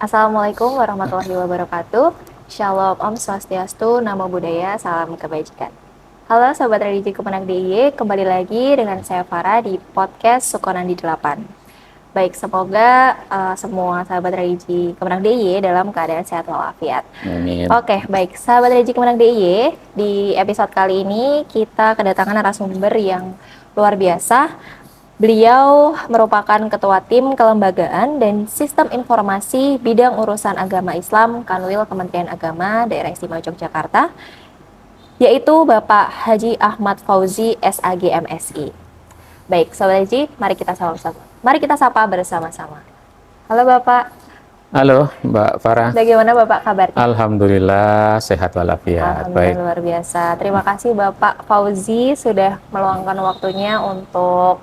Assalamualaikum warahmatullahi wabarakatuh. Shalom, Om Swastiastu, Namo Buddhaya, salam kebajikan. Halo Sobat Religi Kemenang DIY, kembali lagi dengan saya Farah di podcast Sukonandi 8. Baik, semoga semua sahabat religi Kemenang DIY dalam keadaan sehat walafiat. Amin. Oke, baik. Sahabat religi Kemenang DIY, di episode kali ini kita kedatangan narasumber yang luar biasa. Beliau merupakan Ketua Tim Kelembagaan dan Sistem Informasi Bidang Urusan Agama Islam Kanwil Kementerian Agama Daerah Istimewa Yogyakarta, yaitu Bapak Haji Ahmad Fauzi SAG MSI. Baik, Sobat Haji, mari kita sapa bersama-sama. Halo Bapak. Halo Mbak Farah. Bagaimana Bapak kabarnya? Alhamdulillah sehat walafiat. Alhamdulillah, Baik. luar biasa. Terima kasih Bapak Fauzi sudah meluangkan waktunya untuk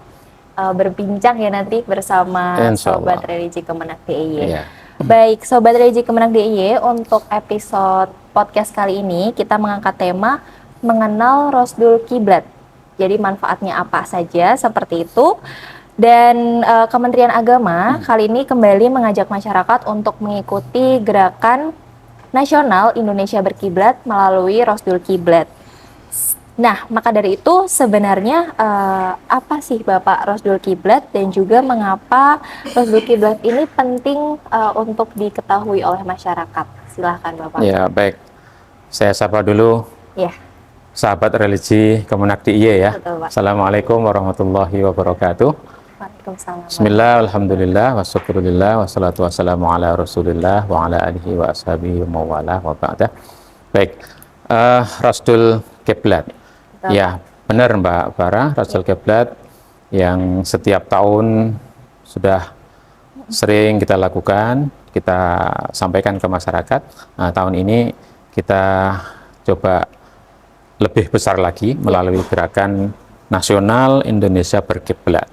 berbincang ya nanti bersama Sobat Religi Kemenang DIY. Iya. Baik, Sobat Religi Kemenang DIY, untuk episode podcast kali ini kita mengangkat tema mengenal Rosdul Kiblat. Jadi manfaatnya apa saja seperti itu. Dan Kementerian Agama kali ini kembali mengajak masyarakat untuk mengikuti gerakan nasional Indonesia Berkiblat melalui Rosdul Kiblat. Nah, maka dari itu sebenarnya apa sih Bapak Rosdul Kiblat dan juga mengapa Rosdul Kiblat ini penting untuk diketahui oleh masyarakat? Silahkan Bapak. Ya, baik. Saya sapa dulu. Ya. Sahabat religi Kemenang DIY ya. Betul, Pak. Assalamualaikum warahmatullahi wabarakatuh. Waalaikumsalam. Bismillah, alhamdulillah, wassyukurillah, wassalatu wassalamu ala rasulillah, wa ala alihi wa ashabihi wa mawalah wa ba'dah. Baik, Rosdul Kiblat. Ya, benar Mbak Farah, Rosdul Kiblat yang setiap tahun sudah sering kita lakukan, kita sampaikan ke masyarakat. Nah, tahun ini kita coba lebih besar lagi melalui gerakan nasional Indonesia Berkiblat.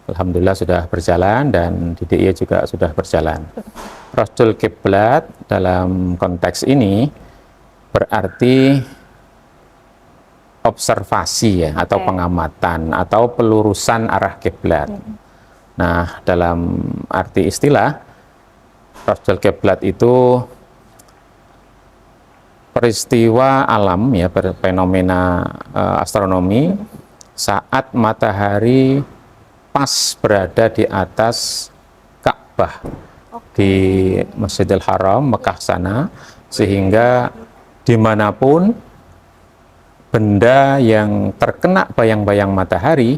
Alhamdulillah sudah berjalan dan di DIY juga sudah berjalan. Rosdul Kiblat dalam konteks ini berarti observasi ya, atau pengamatan atau pelurusan arah kiblat. Nah, dalam arti istilah Rosdul Kiblat itu peristiwa alam ya, fenomena astronomi saat matahari pas berada di atas Ka'bah di Masjidil Haram Mekah sana, sehingga dimanapun benda yang terkena bayang-bayang matahari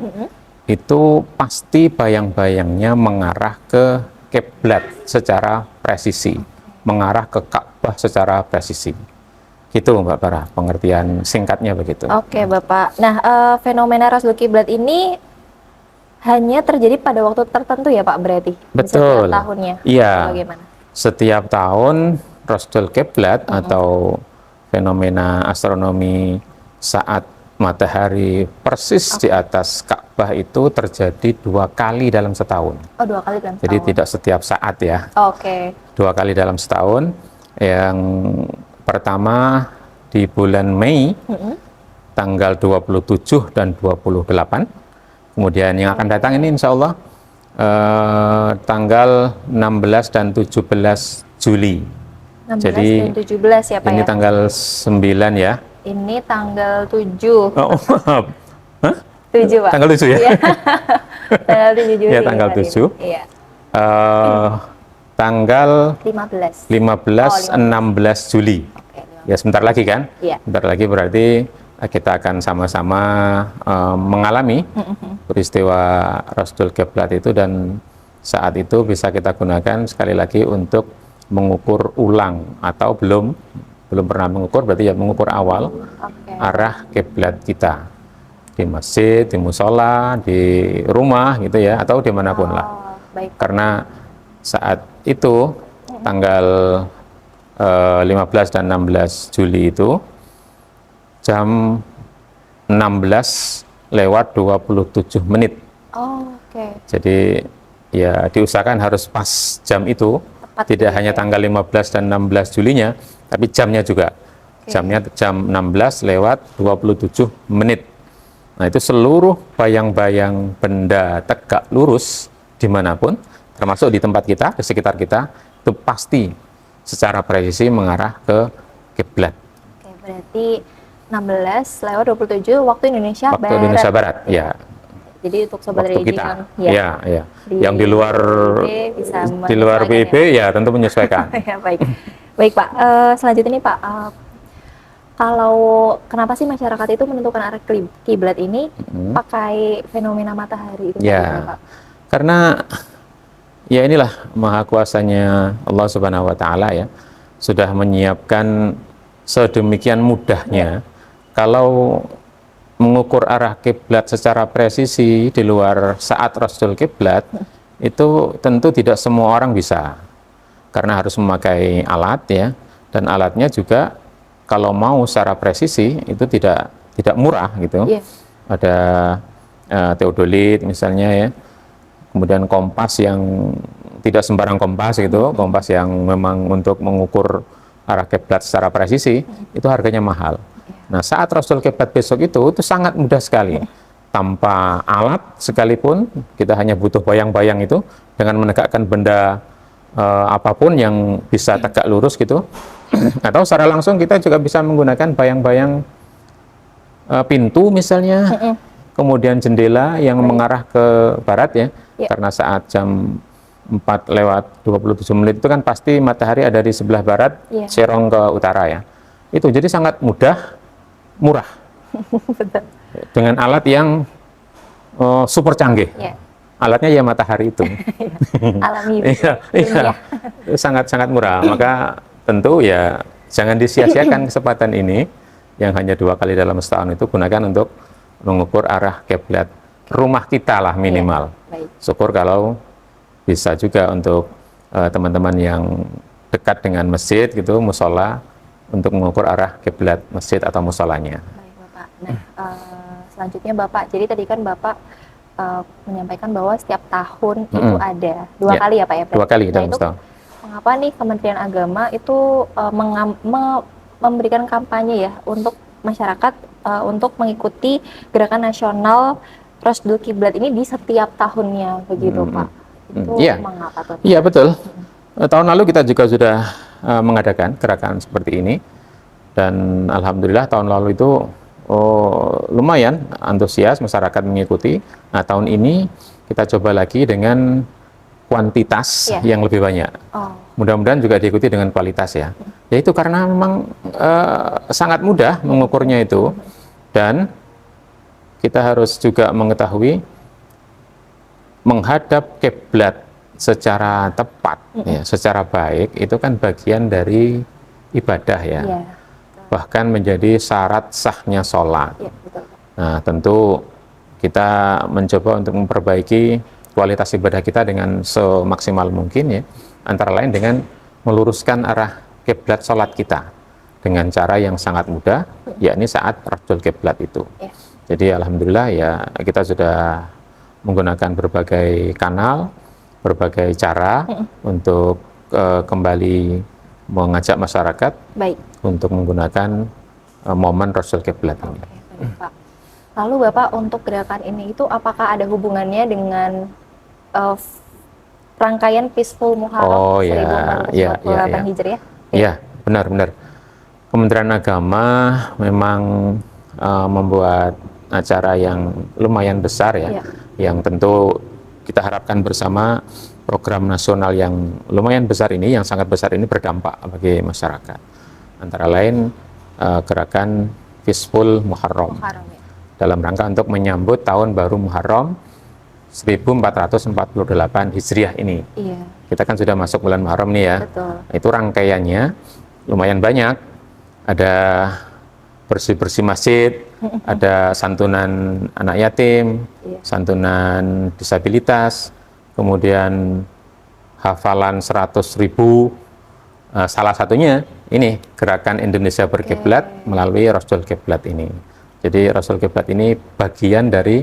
itu pasti bayang-bayangnya mengarah ke kiblat secara presisi, mengarah ke Ka'bah secara presisi. Gitu Mbak Farah, pengertian singkatnya begitu. Oke Bapak. Nah, fenomena Rosdul Kiblat ini hanya terjadi pada waktu tertentu ya Pak berarti? Betul. Setiap tahunnya? Iya. Bagaimana? Setiap tahun Rosdul Kiblat atau fenomena astronomi saat matahari persis di atas Ka'bah itu terjadi 2 kali dalam setahun. Oh, 2 kali dalam setahun. Jadi tidak setiap saat ya. Oke. 2 kali dalam setahun. Yang pertama di bulan Mei, tanggal 27 dan 28. Kemudian yang akan datang ini insya Allah tanggal 16 dan 17 Juli. 16 Jadi dan 17 ya Pak ini ya? tanggal 9 ya. Ini tanggal 7. Oh, maaf. Hah? 7 Pak. Tanggal 7 ya? Iya. Tanggal 7 Juli. Ya, tanggal 7. Iya. Tanggal 15. 16 Juli. Oke, Ya, sebentar lagi kan? Iya. Sebentar lagi berarti kita akan sama-sama mengalami peristiwa Rosdul Kiblat itu, dan saat itu bisa kita gunakan sekali lagi untuk mengukur ulang atau belum pernah mengukur, berarti ya mengukur awal arah kiblat kita di masjid, di musola, di rumah gitu ya, atau dimanapun lah. Baik. Karena saat itu tanggal 15 dan 16 Juli itu jam 16:27. Oke. Jadi ya diusahakan harus pas jam itu, Tepat tidak ya, hanya tanggal 15 dan 16 Julinya, tapi jamnya juga. Jamnya jam 16:27. Nah, itu seluruh bayang-bayang benda tegak lurus dimanapun, termasuk di tempat kita, di sekitar kita, itu pasti secara presisi mengarah ke kiblat. Oke, berarti 16:27 waktu Indonesia Waktu Barat. Indonesia Barat, ya. Jadi untuk sobat Waktu Reji kita, yang ya. Yang di luar WIB bisa di luar menyesuaikan WIB ya tentu menyesuaikan. ya, baik. Baik, Pak. Selanjutnya nih, Pak. Kalau kenapa sih masyarakat itu menentukan arah kiblat ini pakai fenomena matahari itu tadi, Ya, Pak? karena ya inilah maha kuasanya Allah Subhanahu wa taala ya, sudah menyiapkan sedemikian mudahnya kalau mengukur arah kiblat secara presisi di luar saat Rasul kiblat itu tentu tidak semua orang bisa, karena harus memakai alat ya, dan alatnya juga kalau mau secara presisi itu tidak murah gitu. Iya. Ada teodolit misalnya ya, kemudian kompas yang tidak sembarang kompas gitu, kompas yang memang untuk mengukur arah kiblat secara presisi itu harganya mahal. Nah, saat Rasul kiblat besok itu sangat mudah sekali. Tanpa alat sekalipun, kita hanya butuh bayang-bayang itu dengan menegakkan benda apapun yang bisa tegak lurus gitu. Atau secara langsung kita juga bisa menggunakan bayang-bayang pintu misalnya, kemudian jendela yang mengarah ke barat ya, karena saat jam 4:27 itu kan pasti matahari ada di sebelah barat, serong ke utara ya. Itu jadi sangat mudah, murah. Dengan alat yang super canggih. Alatnya ya matahari itu. Alami. Iya, sangat-sangat murah. Maka tentu ya jangan disia-siakan kesempatan ini yang hanya 2 kali dalam setahun itu, gunakan untuk mengukur arah kiblat rumah kita lah minimal. Syukur kalau bisa juga untuk teman-teman yang dekat dengan masjid gitu, musola, untuk mengukur arah kiblat masjid atau musolanya. Baik, Bapak. Nah, selanjutnya Bapak, jadi tadi kan Bapak menyampaikan bahwa setiap tahun itu ada 2 kali ya Pak ya? 2 kali dalam setahun. Mengapa nih Kementerian Agama itu memberikan kampanye ya untuk masyarakat untuk mengikuti gerakan nasional Rosdul Kiblat ini di setiap tahunnya begitu Pak? Itu mengapa tuh? Iya betul. Tahun lalu kita juga sudah mengadakan gerakan seperti ini, dan alhamdulillah tahun lalu itu lumayan antusias masyarakat mengikuti. Nah, tahun ini kita coba lagi dengan kuantitas yang lebih banyak. Mudah-mudahan juga diikuti dengan kualitas ya. Yaitu karena memang sangat mudah mengukurnya itu, dan kita harus juga mengetahui menghadap kiblat secara tepat, ya, secara baik itu kan bagian dari ibadah ya. Bahkan menjadi syarat sahnya sholat. Nah, tentu kita mencoba untuk memperbaiki kualitas ibadah kita dengan semaksimal mungkin ya, antara lain dengan meluruskan arah kiblat sholat kita dengan cara yang sangat mudah, yakni saat Rosdul kiblat itu. Jadi alhamdulillah ya, kita sudah menggunakan berbagai kanal, berbagai cara untuk kembali mengajak masyarakat untuk menggunakan momen Rosdul kiblat ini. Pak. Lalu Bapak, untuk gerakan ini itu apakah ada hubungannya dengan rangkaian Peaceful Muharram 1448 Hijriah? Iya, benar-benar. Kementerian Agama memang membuat acara yang lumayan besar ya, yang tentu kita harapkan bersama program nasional yang lumayan besar ini, yang sangat besar ini berdampak bagi masyarakat. Antara lain gerakan Peaceful Muharram dalam rangka untuk menyambut tahun baru Muharram 1448 Hijriah ini. Kita kan sudah masuk bulan Muharram nih ya. Itu rangkaiannya lumayan banyak. Ada bersih-bersih masjid, ada santunan anak yatim, santunan disabilitas, kemudian hafalan 100.000, salah satunya ini gerakan Indonesia Berkiblat melalui Rosdul Kiblat ini. Jadi Rosdul Kiblat ini bagian dari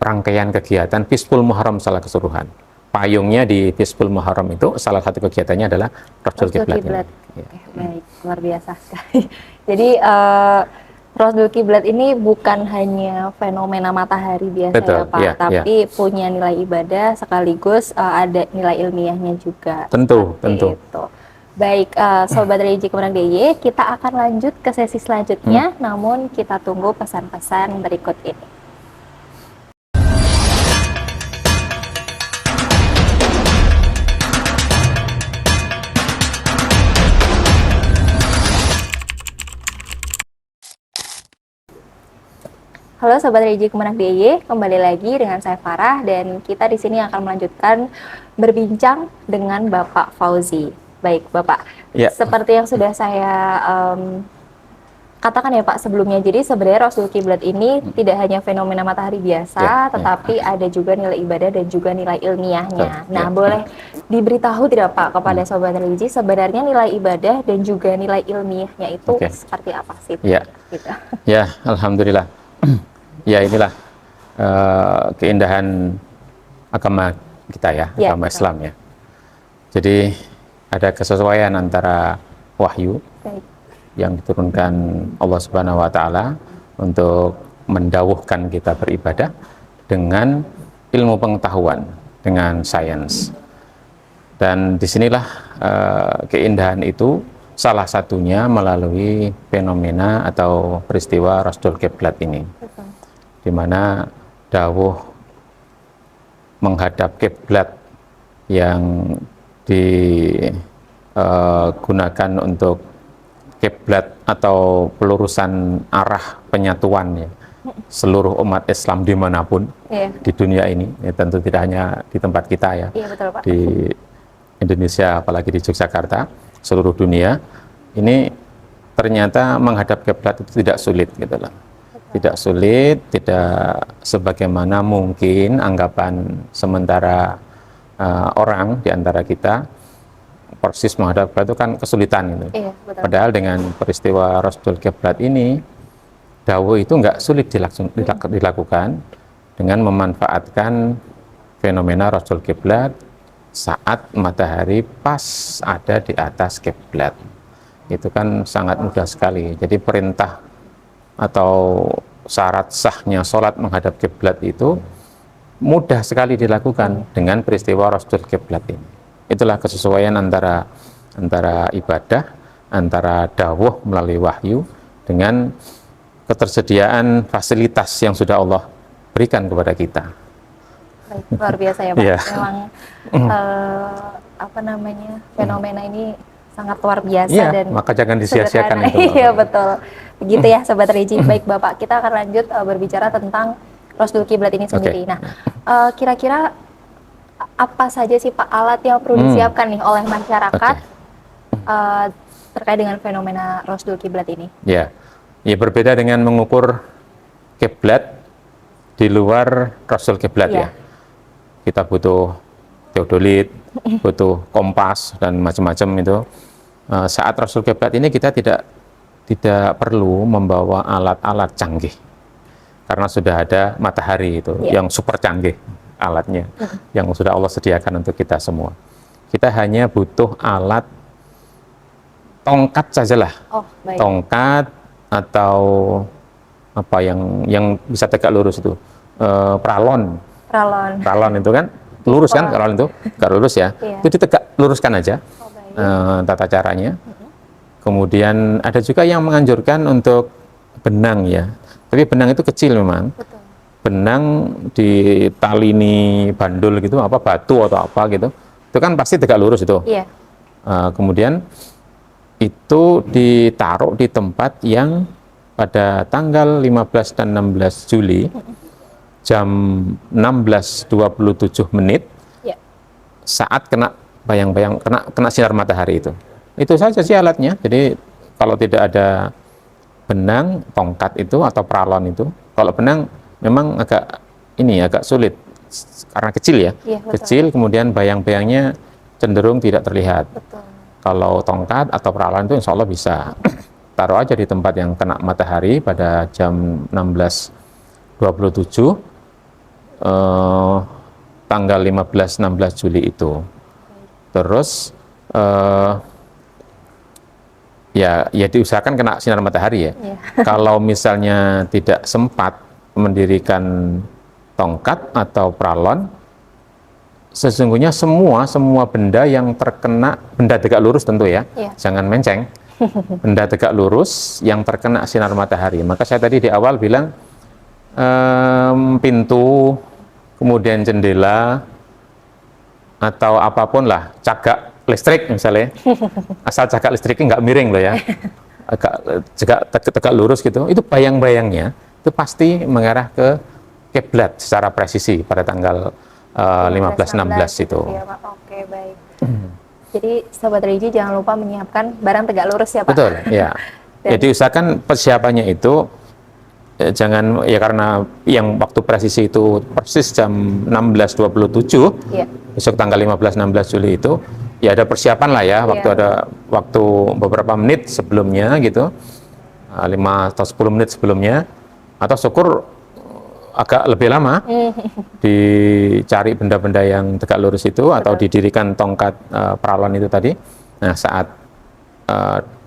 rangkaian kegiatan Peaceful Muharram secara keseluruhan. Payungnya di Peaceful Muharram itu salah satu kegiatannya adalah Rosdul Kiblat. Baik, luar biasa sekali. Jadi Rosdul Kiblat ini bukan hanya fenomena matahari biasa Betul, ya Pak, iya, iya. tapi punya nilai ibadah sekaligus ada nilai ilmiahnya juga. Tentu, Seperti tentu. itu. Baik, Sobat Reji Kemenang DIY, kita akan lanjut ke sesi Hmm. selanjutnya, namun kita tunggu pesan-pesan berikut ini. Halo Sobat Reji Kemenang DIY, kembali lagi dengan saya Farah dan kita di sini akan melanjutkan berbincang dengan Bapak Fauzi. Baik Bapak, Ya. seperti yang sudah saya katakan ya Pak sebelumnya, jadi sebenarnya Rosdul Kiblat ini tidak hanya fenomena matahari biasa, Ya, ya. tetapi ada juga nilai ibadah dan juga nilai ilmiahnya. Betul, Nah, ya. boleh diberitahu tidak Pak kepada Sobat Religi sebenarnya nilai ibadah dan juga nilai ilmiahnya itu Oke. seperti apa sih? Ya. Gitu. Ya, alhamdulillah. Ya, inilah keindahan agama kita ya, Ya, agama betul. Islam ya. Jadi ada kesesuaian antara wahyu Baik. yang diturunkan Allah Subhanahu wa taala untuk mendawuhkan kita beribadah dengan ilmu pengetahuan, dengan sains. Dan disinilah keindahan itu salah satunya melalui fenomena atau peristiwa Rosdul Kiblat ini, Betul. di mana dawuh menghadap kiblat yang digunakan untuk kiblat atau pelurusan arah penyatuan ya, seluruh umat Islam dimanapun Iya. di dunia ini, ya, tentu tidak hanya di tempat kita ya, Iya betul Pak. di Indonesia apalagi di Yogyakarta, seluruh dunia ini ternyata menghadap kiblat itu tidak sulit gitu loh. Tidak sulit, tidak sebagaimana mungkin anggapan sementara orang di antara kita persis menghadap kiblat itu kan kesulitan gitu. Iya betul. Padahal dengan peristiwa Rosdul Kiblat ini, dawuh itu nggak sulit dilakukan dengan memanfaatkan fenomena Rosdul Kiblat saat matahari pas ada di atas kiblat. Itu kan sangat mudah sekali. Jadi perintah atau syarat sahnya sholat menghadap kiblat itu mudah sekali dilakukan dengan peristiwa Rosdul Kiblat ini. Itulah kesesuaian antara ibadah, antara dawuh melalui wahyu dengan ketersediaan fasilitas yang sudah Allah berikan kepada kita. Baik, luar biasa ya Pak. Iya. Memang apa namanya fenomena ini sangat luar biasa Iya, dan maka jangan disia-siakan sederhana. itu. Iya betul. Begitu ya Sobat Reji. Baik Bapak, kita akan lanjut berbicara tentang Rosdul Kiblat ini sendiri. Nah, kira-kira apa saja sih Pak alat yang perlu disiapkan nih oleh masyarakat terkait dengan fenomena Rosdul Kiblat ini? Ya, ya berbeda dengan mengukur kiblat di luar Rosdul Kiblat Iya. ya. Kita butuh teodolit, butuh kompas dan macam-macam itu. Saat Rosdul Kiblat ini kita tidak perlu membawa alat-alat canggih karena sudah ada matahari itu Iya. yang super canggih alatnya yang sudah Allah sediakan untuk kita semua. Kita hanya butuh alat tongkat sajalah, Oh, baik. tongkat atau apa yang bisa tegak lurus itu, pralon Pralon. itu kan lurus kan, pralon itu tegak lurus ya, Iya. itu ditegak luruskan aja. Oh, baik. Tata caranya. Kemudian ada juga yang menganjurkan untuk benang ya, tapi benang itu kecil memang. Betul. Benang ditalini bandul gitu, apa batu atau apa gitu, itu kan pasti tegak lurus itu. Iya. Kemudian itu ditaruh di tempat yang pada tanggal 15 dan 16 Juli jam 16.27 menit Iya. saat kena bayang-bayang, kena sinar matahari itu. Itu saja sih alatnya. Jadi kalau tidak ada benang, tongkat itu atau pralon itu, kalau benang memang agak sulit karena kecil ya. Iya, betul. Kecil, kemudian bayang-bayangnya cenderung tidak terlihat. Betul. Kalau tongkat atau pralon itu insya Allah bisa. Taruh aja di tempat yang kena matahari pada jam 16.27 tanggal 15-16 Juli itu. Terus ya diusahakan kena sinar matahari ya. Iya. Kalau misalnya tidak sempat mendirikan tongkat atau pralon, sesungguhnya semua benda yang terkena, benda tegak lurus tentu ya, Iya. jangan menceng, benda tegak lurus yang terkena sinar matahari. Maka saya tadi di awal bilang pintu, kemudian jendela, atau apapun lah, cagak listrik misalnya, asal cagak listriknya nggak miring loh ya, agak tegak lurus gitu, itu bayang-bayangnya itu pasti mengarah ke kiblat secara presisi pada tanggal 15-16 itu. Ya, Pak. Oke, baik. Jadi Sobat Regi jangan lupa menyiapkan barang tegak lurus ya Pak. Betul, ya. Jadi usahakan persiapannya itu jangan ya, karena yang waktu presisi itu persis jam 16.27, Iya. besok tanggal 15-16 Juli itu, ya ada persiapan lah ya, waktu Iya. ada waktu beberapa menit sebelumnya gitu, 5 atau 10 menit sebelumnya, atau syukur agak lebih lama, dicari benda-benda yang tegak lurus itu, atau didirikan tongkat pralon itu tadi. Nah saat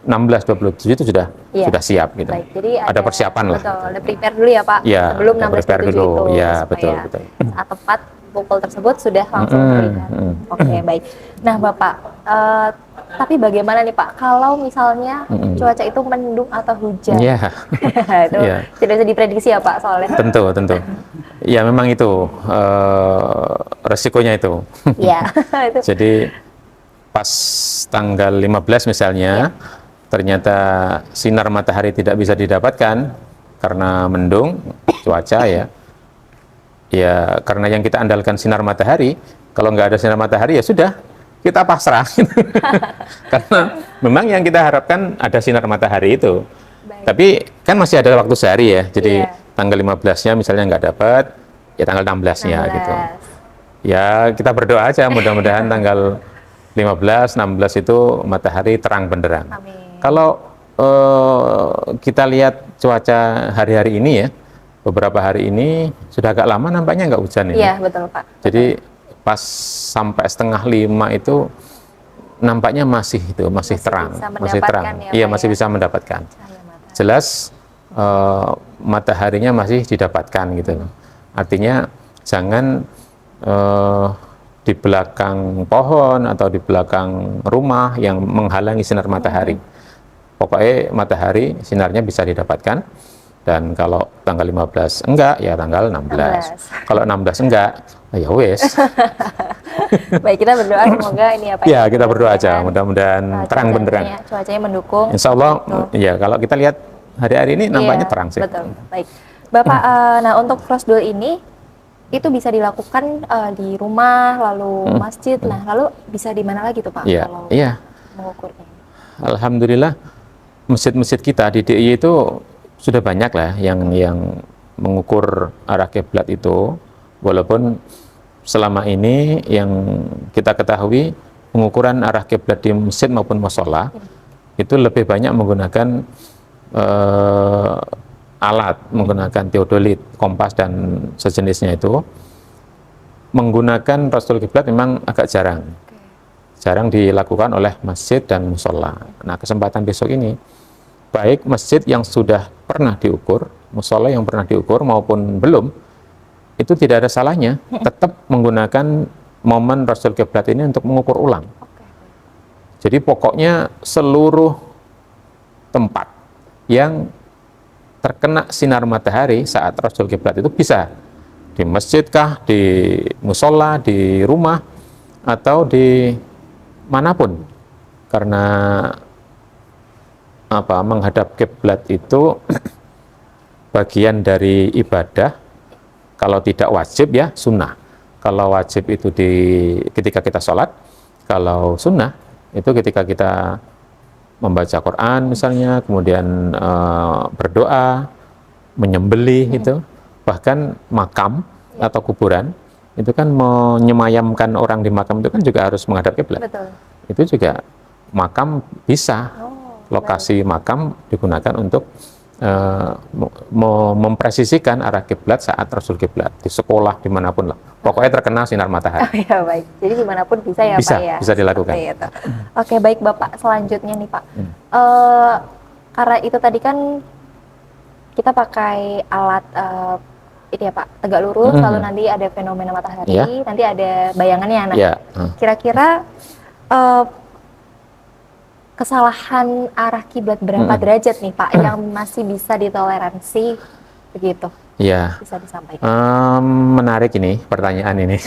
16.27 itu sudah Iya. siap gitu. Baik, jadi ada persiapan lah. Betul, ada prepare dulu ya Pak. Ya, sebelum ada prepare 16.27 dulu. itu. Ya, supaya betul. Saat tepat pukul tersebut sudah langsung berikan. Oke, baik. Nah Bapak, tapi bagaimana nih Pak kalau misalnya cuaca itu mendung atau hujan? Ya, Itu Iya. tidak bisa diprediksi ya Pak soalnya. tentu. Ya memang itu resikonya itu. Iya. Itu. Jadi pas tanggal 15 misalnya, ternyata sinar matahari tidak bisa didapatkan karena mendung cuaca ya. Ya karena yang kita andalkan sinar matahari, kalau nggak ada sinar matahari ya sudah, kita pasrah. Karena memang yang kita harapkan ada sinar matahari itu. Baik. Tapi kan masih ada waktu sehari ya, jadi Iya. tanggal 15-nya misalnya nggak dapat, ya tanggal 16-nya gitu. 16. Ya kita berdoa aja mudah-mudahan tanggal 15-16 itu matahari terang benderang. Amin. Kalau kita lihat cuaca hari-hari ini ya, beberapa hari ini sudah agak lama nampaknya nggak hujan ini. Iya, betul Pak. Jadi pas sampai 4:30 itu nampaknya masih terang, bisa masih terang. mendapatkan ya, Iya, Pak, masih ya. bisa mendapatkan. Cahaya matahari. Jelas mataharinya masih didapatkan gitu loh. Artinya jangan di belakang pohon atau di belakang rumah yang menghalangi sinar matahari. Pokoknya matahari sinarnya bisa didapatkan, dan kalau tanggal 15 enggak ya tanggal 16. Kalau 16 enggak ya wes. Baik, kita berdoa semoga ini apa Ya kita berdoa aja mudah-mudahan terang benderang. Cuacanya mendukung. Insya Allah Betul. ya kalau kita lihat hari-hari ini nampaknya Iya, terang sih. Betul. Baik. Bapak, nah untuk crossdul ini itu bisa dilakukan di rumah, lalu masjid. Nah, lalu bisa di mana lagi tuh Pak Iya, kalau iya. mengukurnya? Alhamdulillah masjid-masjid kita di DIY itu sudah banyak lah yang mengukur arah kiblat itu, walaupun selama ini yang kita ketahui pengukuran arah kiblat di masjid maupun mushola itu lebih banyak menggunakan alat, menggunakan teodolit, kompas dan sejenisnya itu. Menggunakan rasul kiblat memang agak jarang dilakukan oleh masjid dan mushola. Nah kesempatan besok ini baik masjid yang sudah pernah diukur, mushola yang pernah diukur maupun belum, itu tidak ada salahnya tetap menggunakan momen rasul kiblat ini untuk mengukur ulang. Jadi pokoknya seluruh tempat yang terkena sinar matahari saat rasul kiblat itu bisa di masjid kah, di mushola, di rumah, atau di manapun, karena menghadap kiblat itu bagian dari ibadah. Kalau tidak wajib ya sunnah. Kalau wajib itu ketika kita sholat, kalau sunnah itu ketika kita membaca Quran misalnya, kemudian berdoa, menyembelih itu, bahkan makam atau kuburan itu kan menyemayamkan orang di makam itu kan juga harus menghadap kiblat. Betul. Itu juga makam bisa, lokasi makam digunakan untuk mempresisikan arah kiblat saat rasul kiblat, di sekolah dimanapun lah, Pokoknya terkena sinar matahari. Oh ya baik. Jadi dimanapun bisa ya Bisa, Pak ya. bisa dilakukan. Seperti itu. Oke baik Bapak. Selanjutnya nih Pak. Karena itu tadi kan kita pakai alat ini ya Pak, tegak lurus, lalu nanti ada fenomena matahari, nanti ada bayangannya. Nah, kira-kira kesalahan arah kiblat berapa derajat nih Pak yang masih bisa ditoleransi begitu? Iya. Bisa disampaikan. Menarik ini pertanyaan ini.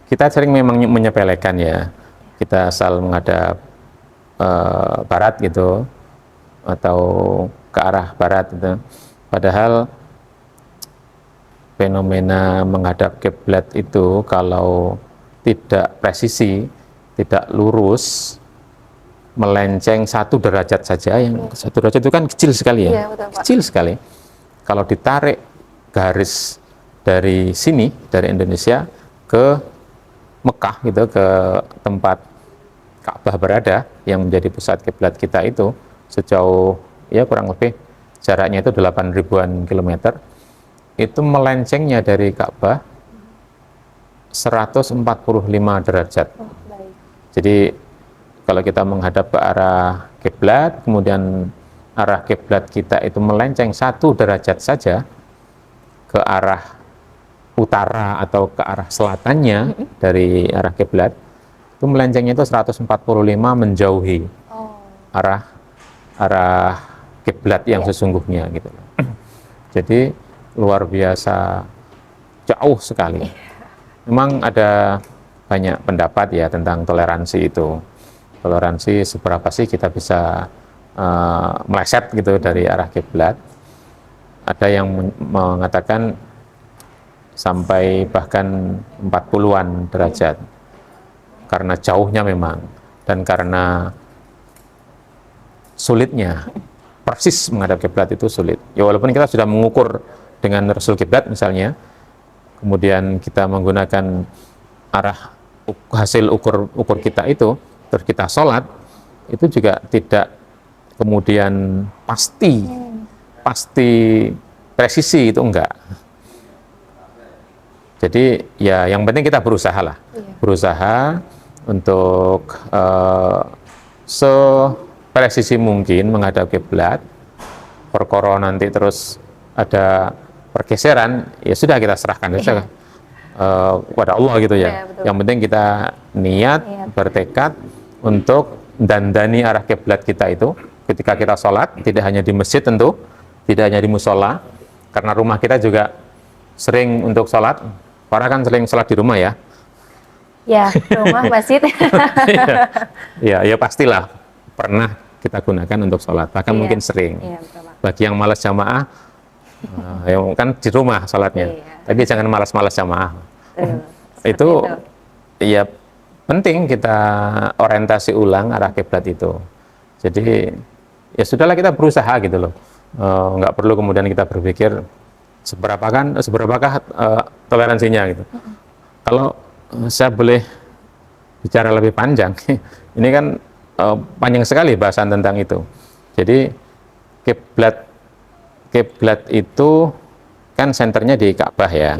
Kita sering memang menyepelekan ya. Kita asal menghadap barat gitu atau ke arah barat gitu. Padahal fenomena menghadap kiblat itu kalau tidak presisi, tidak lurus, melenceng 1 derajat saja, yang 1 derajat itu kan kecil sekali ya, betul, Pak. Kecil sekali. Kalau ditarik garis dari sini, dari Indonesia ke Mekah gitu, ke tempat Ka'bah berada yang menjadi pusat kiblat kita itu, sejauh ya kurang lebih jaraknya itu 8 ribuan kilometer, itu melencengnya dari Ka'bah 145 derajat. Baik. Jadi kalau kita menghadap ke arah kiblat, kemudian arah kiblat kita itu melenceng 1 derajat saja ke arah utara atau ke arah selatannya dari arah kiblat, itu melencengnya itu 145 menjauhi arah kiblat yang sesungguhnya gitu. Jadi luar biasa jauh sekali. Memang ada banyak pendapat ya tentang toleransi itu. Toleransi seberapa sih kita bisa meleset gitu dari arah kiblat. Ada yang mengatakan sampai bahkan 40-an derajat. Karena jauhnya memang dan karena sulitnya persis menghadap kiblat itu sulit. Ya walaupun kita sudah mengukur dengan rasul kiblat misalnya, kemudian kita menggunakan arah hasil ukur kita itu, terus kita sholat, itu juga tidak kemudian pasti presisi, itu enggak. Jadi ya yang penting kita berusaha lah, berusaha untuk sepresisi mungkin menghadap kiblat. Perkara nanti terus ada pergeseran, ya sudah kita serahkan saja kepada Allah gitu ya. Yang penting kita niat, bertekad untuk dandani arah kiblat kita itu ketika kita sholat, tidak hanya di masjid tentu, tidak hanya di musola, karena rumah kita juga sering untuk sholat. Para kan sering sholat di rumah ya. Ya, rumah, masjid. Ya pastilah pernah kita gunakan untuk sholat, bahkan mungkin sering. Bagi yang malas jamaah, yang kan di rumah sholatnya, tapi jangan malas-malas jamaah. Itu ya penting kita orientasi ulang arah kiblat itu. Jadi ya sudahlah kita berusaha gitu loh, nggak perlu kemudian kita berpikir seberapakah toleransinya gitu. Kalau saya boleh bicara lebih panjang, ini kan panjang sekali bahasan tentang itu. Jadi kiblat itu kan senternya di Ka'bah ya.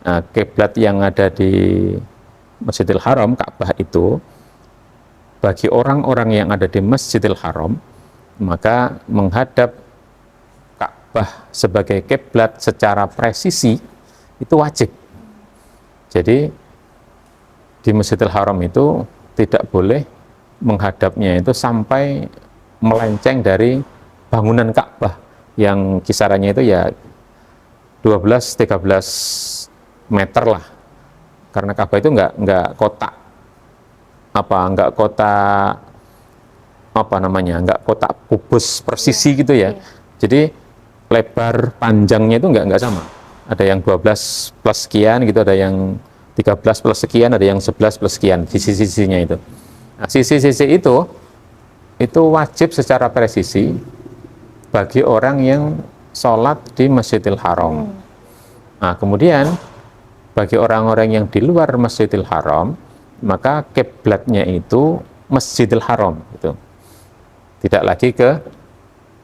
Nah, kiblat yang ada di Masjidil Haram, Ka'bah itu, bagi orang-orang yang ada di Masjidil Haram, maka menghadap Ka'bah sebagai kiblat secara presisi itu wajib. Jadi di Masjidil Haram itu tidak boleh menghadapnya itu sampai melenceng dari bangunan Ka'bah yang kisarannya itu ya 12-13 meter lah. Karena Ka'bah itu enggak kotak enggak kotak kubus persisi gitu ya. Jadi lebar panjangnya itu enggak sama. Ada yang 12 plus sekian gitu, ada yang 13 plus sekian, ada yang 11 plus sekian di sisi-sisinya itu. Nah, sisi-sisi itu wajib secara presisi bagi orang yang sholat di Masjidil Haram. Nah, kemudian bagi orang-orang yang di luar Masjidil Haram, maka kiblatnya itu Masjidil Haram gitu. Tidak lagi ke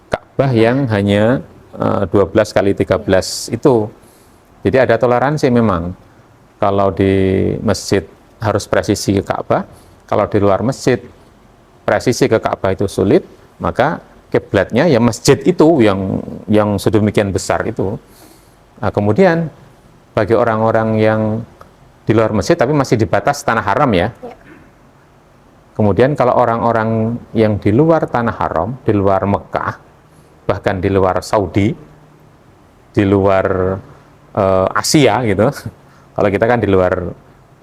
Ka'bah yang hanya 12 kali 13 itu. Jadi ada toleransi memang. Kalau di masjid harus presisi ke Ka'bah, kalau di luar masjid presisi ke Ka'bah itu sulit, maka kiblatnya ya masjid itu yang sedemikian besar itu. Nah, kemudian bagi orang-orang yang di luar masjid tapi masih di batas tanah haram ya. Kemudian kalau orang-orang yang di luar tanah haram, di luar Mekah, bahkan di luar Saudi, di luar Asia gitu. Kalau kita kan di luar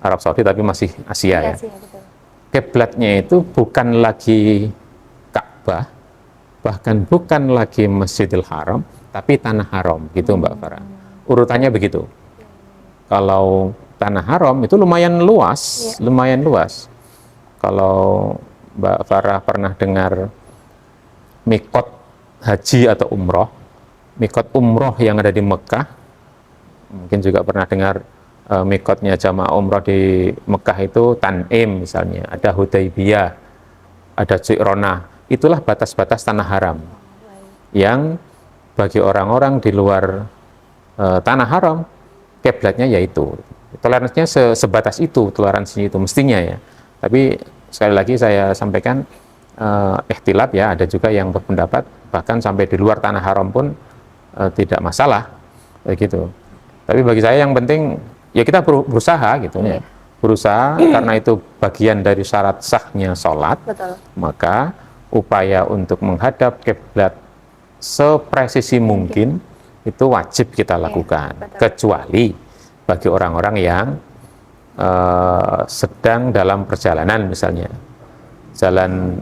Arab Saudi tapi masih Asia ya. Kiblatnya itu bukan lagi Ka'bah, bahkan bukan lagi Masjidil Haram, tapi tanah haram gitu Mbak Farah. Urutannya begitu. Kalau tanah haram itu lumayan luas, lumayan luas. Kalau Mbak Farah pernah dengar mikot haji atau umroh, mikot umroh yang ada di Mekah, mungkin juga pernah dengar mikotnya jamaah umroh di Mekah itu Tan'im misalnya, ada Hudaybiyah, ada Ji'ronah, itulah batas-batas tanah haram yang bagi orang-orang di luar tanah haram, kiblatnya yaitu. Toleransinya sebatas itu, toleransinya itu mestinya ya. Tapi sekali lagi saya sampaikan ikhtilaf ya, ada juga yang berpendapat bahkan sampai di luar tanah haram pun tidak masalah begitu. Tapi bagi saya yang penting ya kita berusaha gitu ya. Berusaha karena itu bagian dari syarat sahnya sholat. Betul. Maka upaya untuk menghadap kiblat sepresisi mungkin itu wajib kita lakukan. Kecuali bagi orang-orang yang sedang dalam perjalanan misalnya jalan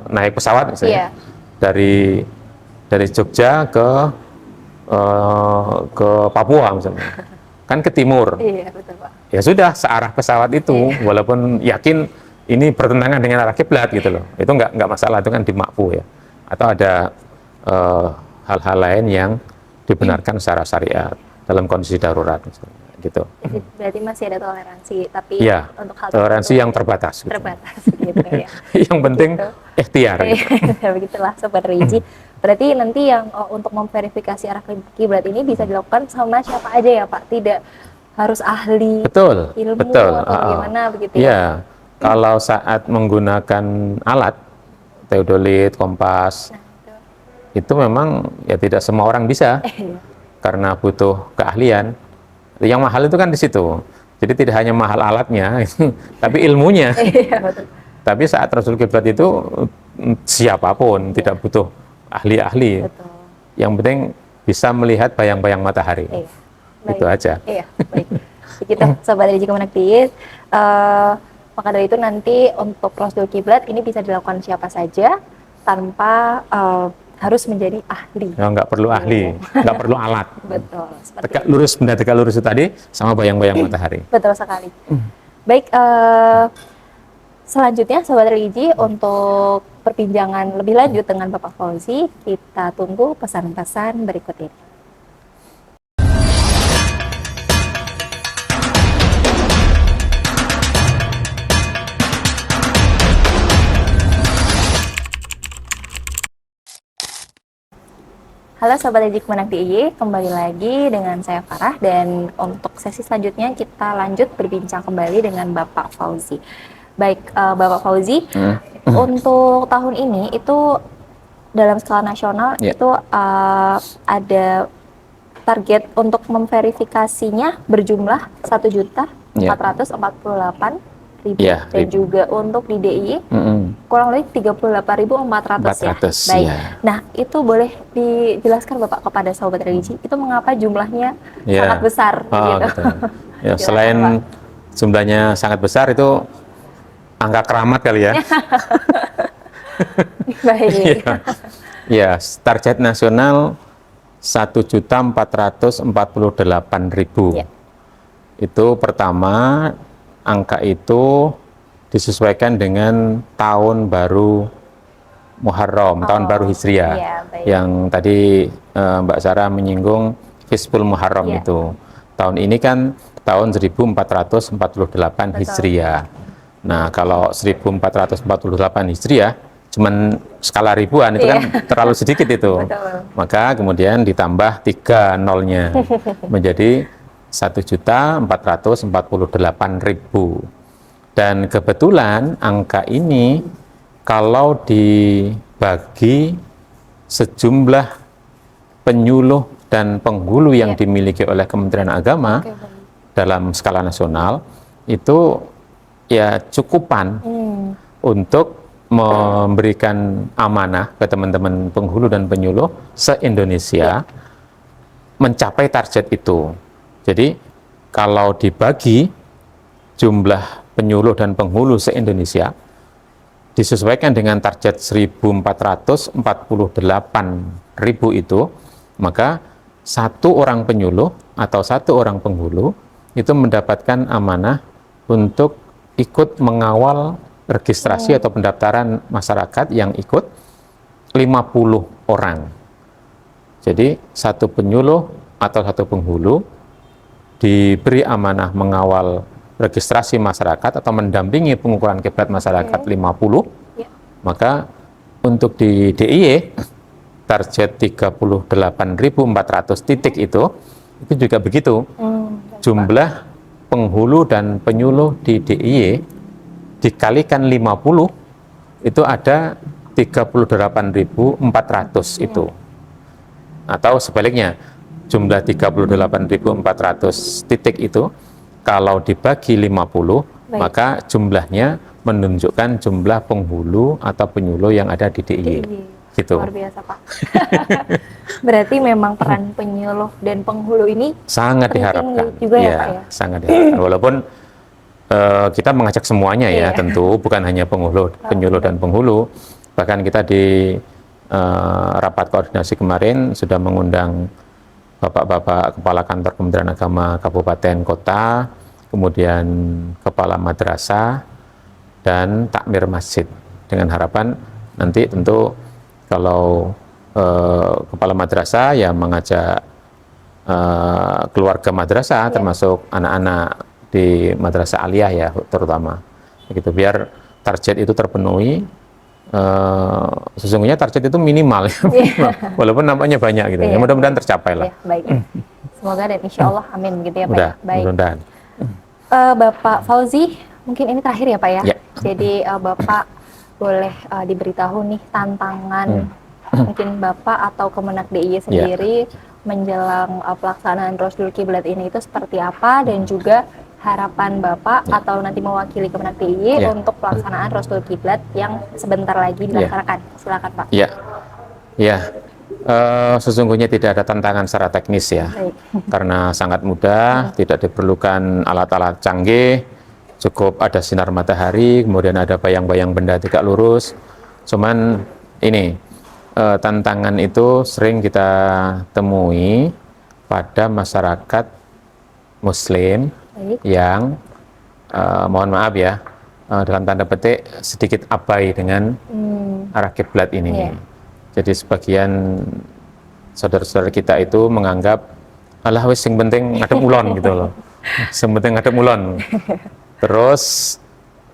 naik pesawat misalnya dari Jogja ke Papua misalnya kan ke timur, Betul, Pak. ya sudah searah pesawat itu walaupun yakin ini bertentangan dengan arah kiblat gitu loh, itu nggak masalah, itu kan dimakfu ya. Atau ada hal-hal lain yang dibenarkan secara syariat dalam kondisi darurat misalnya. Gitu. Berarti masih ada toleransi, tapi ya, untuk hal toleransi yang terbatas. Gitu. Terbatas, gitu ya. Yang penting ikhtiar. Gitu. Begitulah Sobat Religi. Berarti nanti yang untuk memverifikasi arah kiblat ini bisa dilakukan sama siapa aja ya Pak? Tidak harus ahli ilmu atau bagaimana begitu ya? Iya, kalau saat menggunakan alat teodolit, kompas, itu memang ya tidak semua orang bisa karena butuh keahlian. Yang mahal itu kan di situ. Jadi tidak hanya mahal alatnya, tapi ilmunya. Tapi saat Rasul Kiblat itu siapapun tidak butuh ahli-ahli. Yang penting bisa melihat bayang-bayang matahari. Itu aja. Iya, baik. Kita Sobat Religi Kemenaktif. Maka dari itu nanti untuk Rasul Kiblat ini bisa dilakukan siapa saja tanpa harus menjadi ahli. Ya, nggak perlu ahli, nggak perlu alat. Betul. Tegak lurus, benda tegak lurus itu tadi sama bayang-bayang matahari. Betul sekali. Baik, selanjutnya Sobat Religi untuk perbincangan lebih lanjut dengan Bapak Fauzi, kita tunggu pesan-pesan berikut ini. Halo Sobat Religi Kemenak DIY, kembali lagi dengan saya Farah, dan untuk sesi selanjutnya kita lanjut berbincang kembali dengan Bapak Fauzi. Baik, Bapak Fauzi, untuk tahun ini itu dalam skala nasional itu ada target untuk memverifikasinya berjumlah 1.448.000 dan juga untuk di DIY kurang lebih 38.400 ya. Baik. Nah, itu boleh dijelaskan Bapak kepada Sobat Religi, itu mengapa jumlahnya sangat besar gitu. Ya, selain jumlahnya sangat besar itu angka keramat kali ya. Baik. Ya, target nasional 1.448.000. Itu pertama, angka itu disesuaikan dengan tahun baru Muharram, tahun baru Hijriah. Yang tadi Mbak Sarah menyinggung Fisbul Muharram itu. Tahun ini kan tahun 1448 Hijriah. Nah, kalau 1448 Hijriah cuman skala ribuan itu kan terlalu sedikit itu. Betul. Maka kemudian ditambah 3 nolnya menjadi 1.448.000. Dan kebetulan angka ini kalau dibagi sejumlah penyuluh dan penghulu yang dimiliki oleh Kementerian Agama dalam skala nasional itu ya cukupan untuk memberikan amanah ke teman-teman penghulu dan penyuluh se-Indonesia mencapai target itu. Jadi kalau dibagi jumlah penyuluh dan penghulu se-Indonesia disesuaikan dengan target 1.448.000 itu, maka satu orang penyuluh atau satu orang penghulu itu mendapatkan amanah untuk ikut mengawal registrasi atau pendaftaran masyarakat yang ikut 50 orang. Jadi satu penyuluh atau satu penghulu diberi amanah mengawal registrasi masyarakat atau mendampingi pengukuran kiblat masyarakat 50, maka untuk di DIY target 38.400 titik itu juga begitu. Jumlah penghulu dan penyuluh di DIY dikalikan 50 itu ada 38.400 itu. Atau sebaliknya, jumlah 38.400 titik itu kalau dibagi 50, maka jumlahnya menunjukkan jumlah penghulu atau penyuluh yang ada di DIY. Gitu. Luar biasa, Pak. Berarti memang peran penyuluh dan penghulu ini sangat diharapkan juga ya, Pak ya? Sangat diharapkan. Walaupun kita mengajak semuanya ya, tentu bukan hanya penyuluh dan penghulu. Bahkan kita di rapat koordinasi kemarin sudah mengundang bapak-bapak kepala kantor Kementerian Agama kabupaten kota, kemudian kepala madrasah dan takmir masjid, dengan harapan nanti tentu kalau kepala madrasah ya mengajak keluarga madrasah termasuk anak-anak di madrasah aliyah ya terutama, begitu, biar target itu terpenuhi. Sesungguhnya target itu minimal walaupun nampaknya banyak gitu ya, mudah-mudahan tercapai lah. Baik, semoga dan insya Allah amin gitu ya Pak. Baik. Mudah-mudahan. Bapak Fauzi, mungkin ini terakhir ya Pak ya. Jadi Bapak boleh diberitahu nih tantangan mungkin Bapak atau Kemenak DIY sendiri menjelang pelaksanaan Rosdul Kiblat ini itu seperti apa, dan juga harapan Bapak atau nanti mewakili Kemenak DIY untuk pelaksanaan Rosdul Kiblat yang sebentar lagi dilaksanakan. Silakan Pak. Sesungguhnya tidak ada tantangan secara teknis ya. Karena sangat mudah, tidak diperlukan alat-alat canggih, cukup ada sinar matahari, kemudian ada bayang-bayang benda tegak lurus. Cuman ini tantangan itu sering kita temui pada masyarakat Muslim yang mohon maaf ya, dalam tanda petik sedikit abai dengan arah kiblat ini. Jadi sebagian saudara-saudara kita itu menganggap alah wis sing penting ngadep ulon gitu loh. Sing penting ngadep ulon. Terus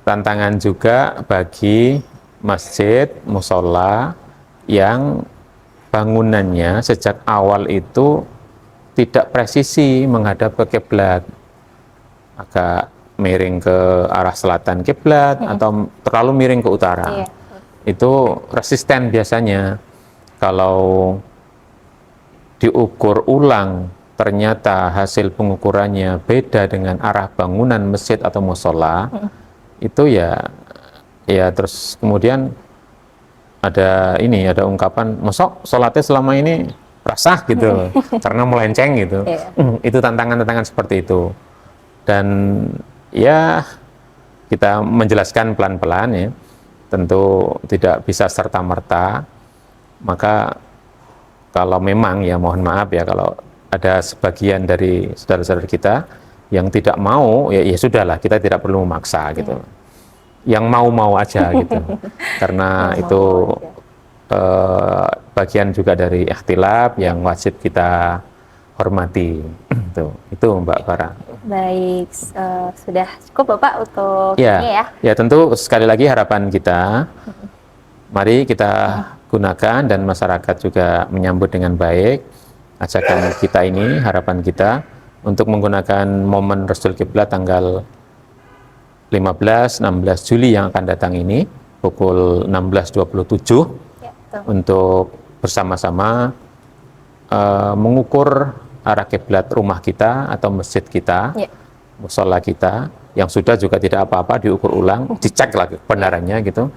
tantangan juga bagi masjid, musola yang bangunannya sejak awal itu tidak presisi menghadap ke kiblat, agak miring ke arah selatan kiblat atau terlalu miring ke utara. Itu resisten biasanya. Kalau diukur ulang ternyata hasil pengukurannya beda dengan arah bangunan masjid atau musola, itu ya terus kemudian ada ungkapan mosok sholatnya selama ini rasah gitu karena melenceng gitu. Itu tantangan-tantangan seperti itu. Dan ya kita menjelaskan pelan-pelan ya, tentu tidak bisa serta-merta. Maka kalau memang ya mohon maaf ya, kalau ada sebagian dari saudara-saudara kita yang tidak mau, ya sudahlah, kita tidak perlu memaksa gitu. Yang mau-mau aja gitu. Karena itu bagian juga dari ikhtilaf yang wajib kita hormati. Itu Mbak Farah. Baik, sudah cukup Bapak untuk ini ya. Ya tentu sekali lagi harapan kita mari kita gunakan dan masyarakat juga menyambut dengan baik ajakan kita ini, harapan kita untuk menggunakan momen Rushdul Kiblat tanggal 15-16 Juli yang akan datang ini pukul 16.27 Ya, betul. untuk bersama-sama mengukur arah kiblat rumah kita atau masjid kita, Ya. musola kita yang sudah juga tidak apa-apa, diukur ulang, dicek lagi kebenarannya gitu.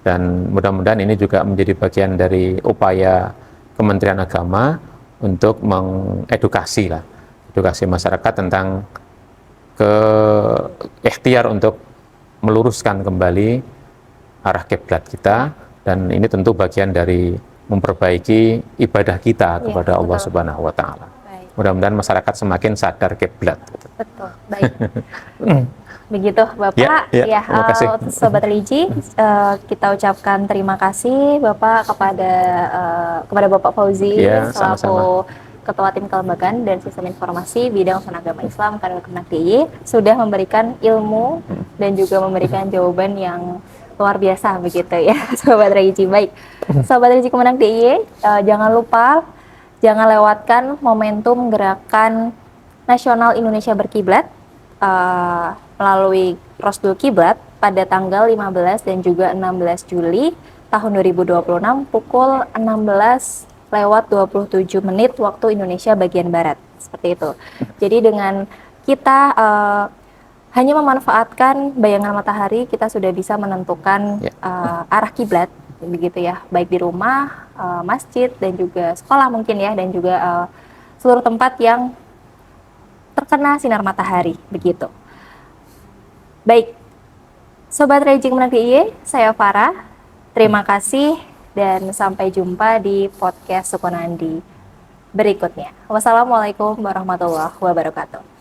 Dan mudah-mudahan ini juga menjadi bagian dari upaya Kementerian Agama untuk mengedukasi edukasi masyarakat tentang ikhtiar untuk meluruskan kembali arah kiblat kita, dan ini tentu bagian dari memperbaiki ibadah kita kepada Allah betul. Subhanahu wa taala. Baik. Mudah-mudahan masyarakat semakin sadar kiblat. Betul, baik. Begitu Bapak. Ya, terima kasih. Untuk Sobat Religi, kita ucapkan terima kasih Bapak kepada Bapak Fauzi Ya, selaku Ketua Tim Kelembagaan dan Sistem Informasi Bidang Urusan Agama Islam Kanwil Kemenak DIY sudah memberikan ilmu dan juga memberikan jawaban yang luar biasa begitu ya, Sobat Religi. Baik, Sobat Religi Kemenak DIY, jangan lupa jangan lewatkan momentum gerakan Nasional Indonesia Berkiblat melalui Rushdul Kiblat pada tanggal 15 dan juga 16 Juli tahun 2026 pukul 16:27 waktu Indonesia bagian Barat. Seperti itu. Jadi dengan kita hanya memanfaatkan bayangan matahari, kita sudah bisa menentukan arah kiblat, begitu ya, baik di rumah, masjid, dan juga sekolah mungkin ya, dan juga seluruh tempat yang terkena sinar matahari, begitu. Baik, Sobat Religi Kemenak DIY, saya Farah. Terima kasih dan sampai jumpa di podcast Sukonandi berikutnya. Wassalamualaikum warahmatullahi wabarakatuh.